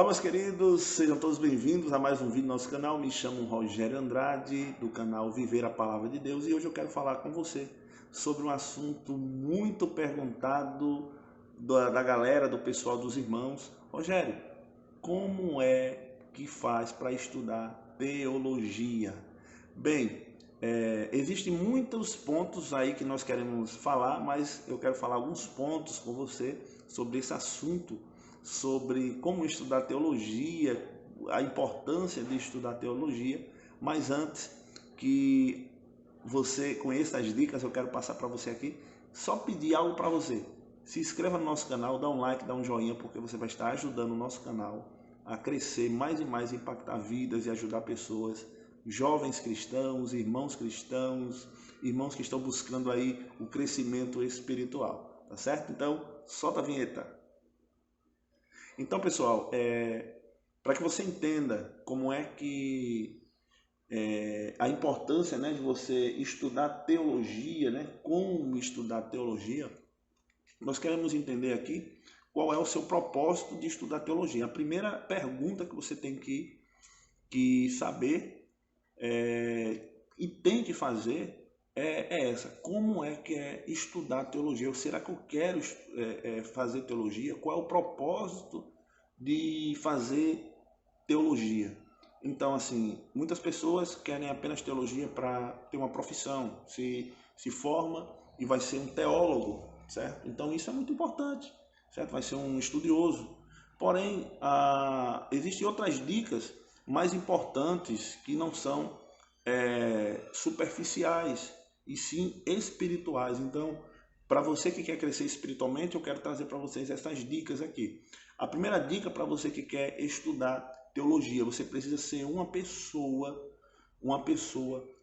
Olá, meus queridos, sejam todos bem-vindos a mais um vídeo do nosso canal. Me chamo Rogério Andrade, do canal Viver a Palavra de Deus, e hoje eu quero falar com você sobre um assunto muito perguntado da galera, do pessoal, dos irmãos. Rogério, como é que faz para estudar teologia? Bem, existem muitos pontos aí que nós queremos falar, mas eu quero falar alguns pontos com você sobre esse assunto, sobre como estudar teologia, a importância de estudar teologia. Mas antes que você conheça as dicas, eu quero passar para você aqui, só pedir algo para você. Se inscreva no nosso canal, dá um like, dá um joinha, porque você vai estar ajudando o nosso canal a crescer mais e mais, impactar vidas e ajudar pessoas, jovens cristãos, irmãos que estão buscando aí o crescimento espiritual, tá certo? Então, solta a vinheta. Então, pessoal, para que você entenda como é que a importância, né, de você estudar teologia, né, como estudar teologia, nós queremos entender aqui qual é o seu propósito de estudar teologia. A primeira pergunta que você tem que saber e tem que fazer é essa: como é que é estudar teologia? Ou será que eu quero fazer teologia? Qual é o propósito de fazer teologia? Então, assim, muitas pessoas querem apenas teologia para ter uma profissão, se forma e vai ser um teólogo, certo? Então isso é muito importante, certo? Vai ser um estudioso. Porém, existem outras dicas mais importantes que não são superficiais e sim espirituais. Então, para você que quer crescer espiritualmente, eu quero trazer para vocês essas dicas aqui. A primeira dica para você que quer estudar teologia: você precisa ser uma pessoa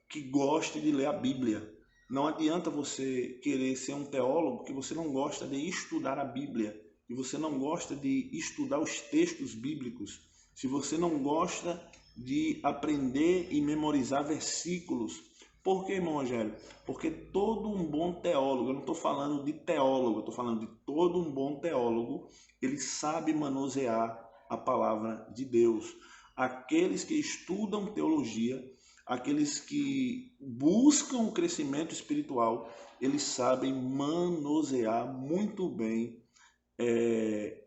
que goste de ler a Bíblia. Não adianta você querer ser um teólogo que você não gosta de estudar a Bíblia, e você não gosta de estudar os textos bíblicos, se você não gosta de aprender e memorizar versículos. Por que, irmão Rogério? Porque todo um bom teólogo, eu não estou falando de teólogo, eu estou falando de todo um bom teólogo, ele sabe manusear a palavra de Deus. Aqueles que estudam teologia, aqueles que buscam o crescimento espiritual, eles sabem manusear muito bem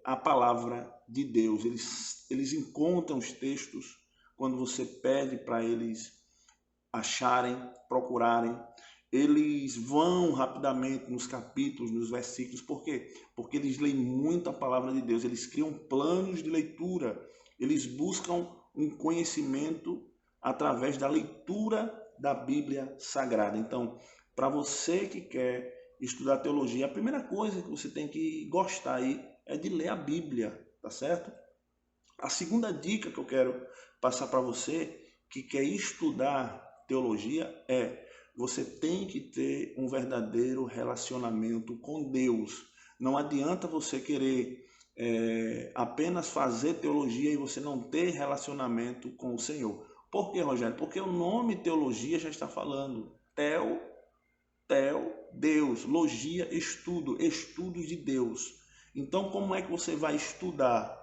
a palavra de Deus. Eles encontram os textos quando você pede para eles acharem, procurarem. Eles vão rapidamente nos capítulos, nos versículos. Por quê? Porque eles leem muito a palavra de Deus, eles criam planos de leitura, eles buscam um conhecimento através da leitura da Bíblia Sagrada. Então, para você que quer estudar teologia, a primeira coisa que você tem que gostar aí é de ler a Bíblia, tá certo? A segunda dica que eu quero passar para você que quer estudar teologia você tem que ter um verdadeiro relacionamento com Deus. Não adianta você querer apenas fazer teologia e você não ter relacionamento com o Senhor. Por quê, Rogério? Porque o nome teologia já está falando. Deus. Logia, estudo, estudo de Deus. Então, como é que você vai estudar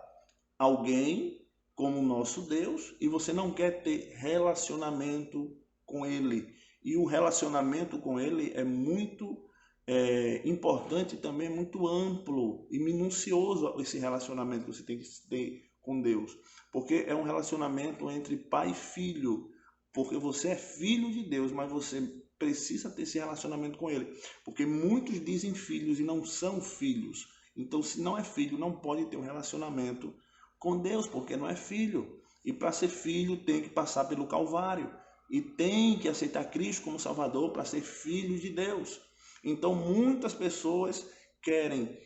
alguém como o nosso Deus e você não quer ter relacionamento com Ele? E o relacionamento com Ele é muito importante também, muito amplo e minucioso, esse relacionamento que você tem que ter com Deus. Porque é um relacionamento entre pai e filho, porque você é filho de Deus, mas você precisa ter esse relacionamento com Ele. Porque muitos dizem filhos e não são filhos. Então, se não é filho, não pode ter um relacionamento com Deus, porque não é filho. E para ser filho tem que passar pelo Calvário e tem que aceitar Cristo como Salvador para ser filho de Deus. Então muitas pessoas querem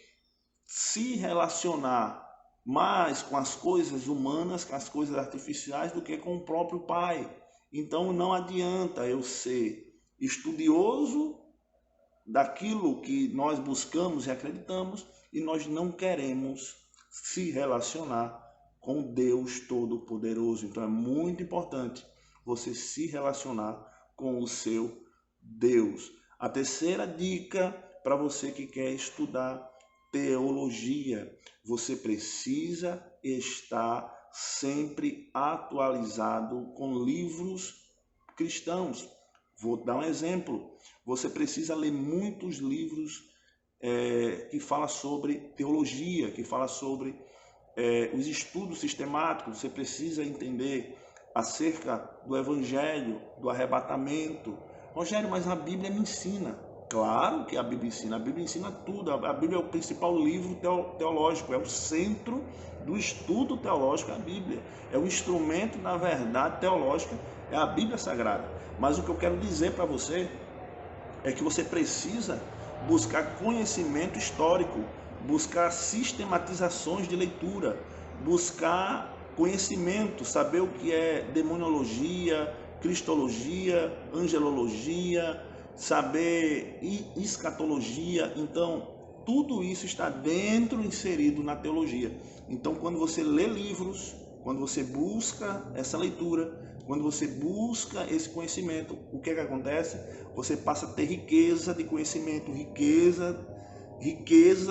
se relacionar mais com as coisas humanas, com as coisas artificiais, do que com o próprio Pai. Então não adianta eu ser estudioso daquilo que nós buscamos e acreditamos e nós não queremos se relacionar com Deus Todo-Poderoso. Então é muito importante você se relacionar com o seu Deus. A terceira dica para você que quer estudar teologia. Você precisa estar sempre atualizado com livros cristãos. Vou dar um exemplo. Você precisa ler muitos livros que falam sobre teologia, que falam sobre os estudos sistemáticos. Você precisa entender acerca do evangelho, do arrebatamento. Rogério, mas a Bíblia me ensina. Claro que a Bíblia ensina tudo. A Bíblia é o principal livro teológico, é o centro do estudo teológico, a Bíblia. É o instrumento da verdade teológica, é a Bíblia Sagrada. Mas o que eu quero dizer para você é que você precisa buscar conhecimento histórico, buscar sistematizações de leitura, buscar conhecimento, saber o que é demoniologia, cristologia, angelologia, saber escatologia. Então, tudo isso está inserido na teologia. Então, quando você lê livros, quando você busca essa leitura, quando você busca esse conhecimento, o que é que acontece? Você passa a ter riqueza de conhecimento, riqueza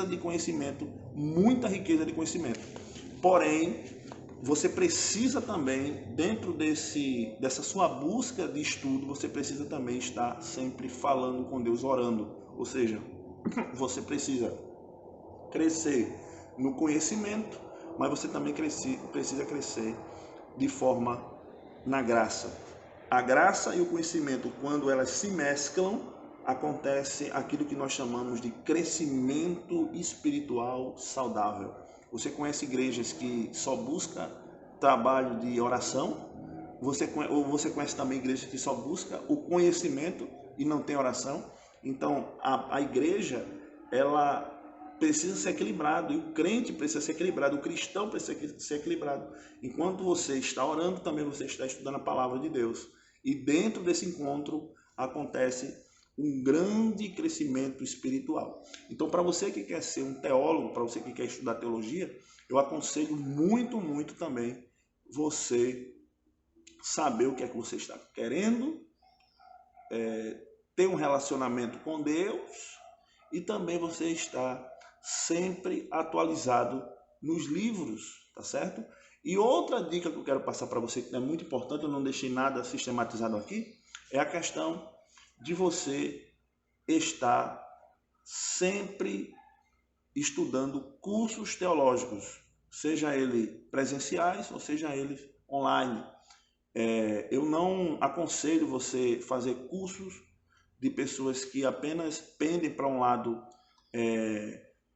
de conhecimento, muita riqueza de conhecimento. Porém, você precisa também, dentro dessa sua busca de estudo, você precisa também estar sempre falando com Deus, orando. Ou seja, você precisa crescer no conhecimento, mas você também precisa crescer de forma na graça. A graça e o conhecimento, quando elas se mesclam, acontece aquilo que nós chamamos de crescimento espiritual saudável. Você conhece igrejas que só busca trabalho de oração? Ou você conhece também igrejas que só busca o conhecimento e não tem oração? Então, a igreja, ela precisa ser equilibrado, e o crente precisa ser equilibrado, o cristão precisa ser equilibrado. Enquanto você está orando, também você está estudando a palavra de Deus. E dentro desse encontro acontece um grande crescimento espiritual. Então, para você que quer ser um teólogo, para você que quer estudar teologia, eu aconselho muito também você saber o que é que você está querendo, ter um relacionamento com Deus, e também você está sempre atualizado nos livros, tá certo? E outra dica que eu quero passar para você, que é muito importante, eu não deixei nada sistematizado aqui, é a questão de você estar sempre estudando cursos teológicos, seja ele presenciais ou seja eles online. Eu não aconselho você fazer cursos de pessoas que apenas pendem para um lado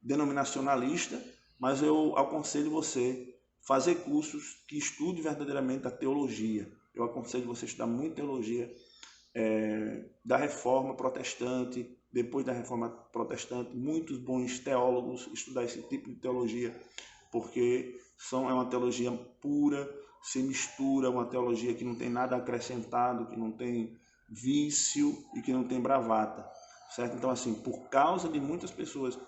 denominacionalista, mas eu aconselho você fazer cursos que estude verdadeiramente a teologia. Eu aconselho você estudar muito teologia da Reforma Protestante. Depois da Reforma Protestante, muitos bons teólogos estudar esse tipo de teologia, porque é uma teologia pura, se mistura, uma teologia que não tem nada acrescentado, que não tem vício e que não tem bravata, certo? Então, assim, por causa de muitas pessoas,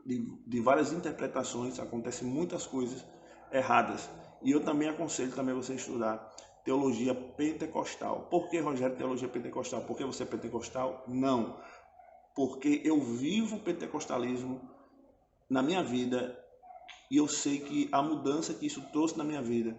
de várias interpretações, acontecem muitas coisas erradas. E eu também aconselho você estudar teologia pentecostal. Por que, Rogério, teologia pentecostal? Porque você é pentecostal? Não. Porque eu vivo o pentecostalismo na minha vida e eu sei que a mudança que isso trouxe na minha vida.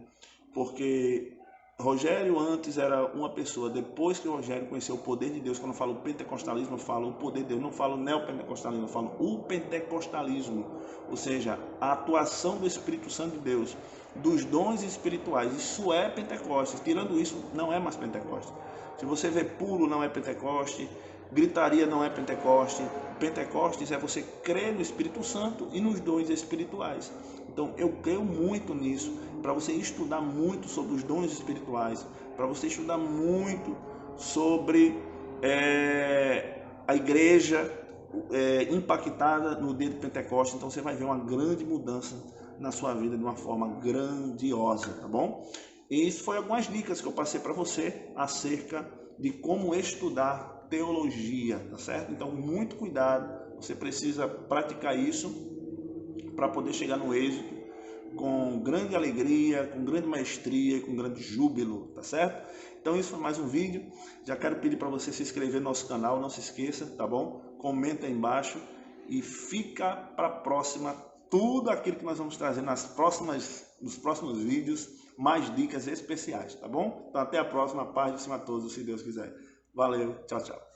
Porque Rogério antes era uma pessoa, depois que o Rogério conheceu o poder de Deus, quando eu falo pentecostalismo, eu falo o poder de Deus, não falo neopentecostalismo, eu falo o pentecostalismo, ou seja, a atuação do Espírito Santo de Deus, dos dons espirituais. Isso é Pentecostes, tirando isso, não é mais Pentecostes. Se você vê pulo, não é Pentecoste, gritaria não é Pentecoste. Pentecostes é você crer no Espírito Santo e nos dons espirituais. Então eu creio muito nisso, para você estudar muito sobre os dons espirituais, para você estudar muito sobre a igreja impactada no dia de Pentecostes. Então você vai ver uma grande mudança na sua vida de uma forma grandiosa, tá bom? E isso foi algumas dicas que eu passei para você acerca de como estudar teologia, tá certo? Então, muito cuidado, você precisa praticar isso para poder chegar no êxito com grande alegria, com grande maestria e com grande júbilo, tá certo? Então, isso foi mais um vídeo. Já quero pedir para você se inscrever no nosso canal, não se esqueça, tá bom? Comenta aí embaixo e fica para a próxima tudo aquilo que nós vamos trazer nos próximos vídeos, mais dicas especiais, tá bom? Então até a próxima, paz de cima a todos, se Deus quiser. Valeu, tchau, tchau.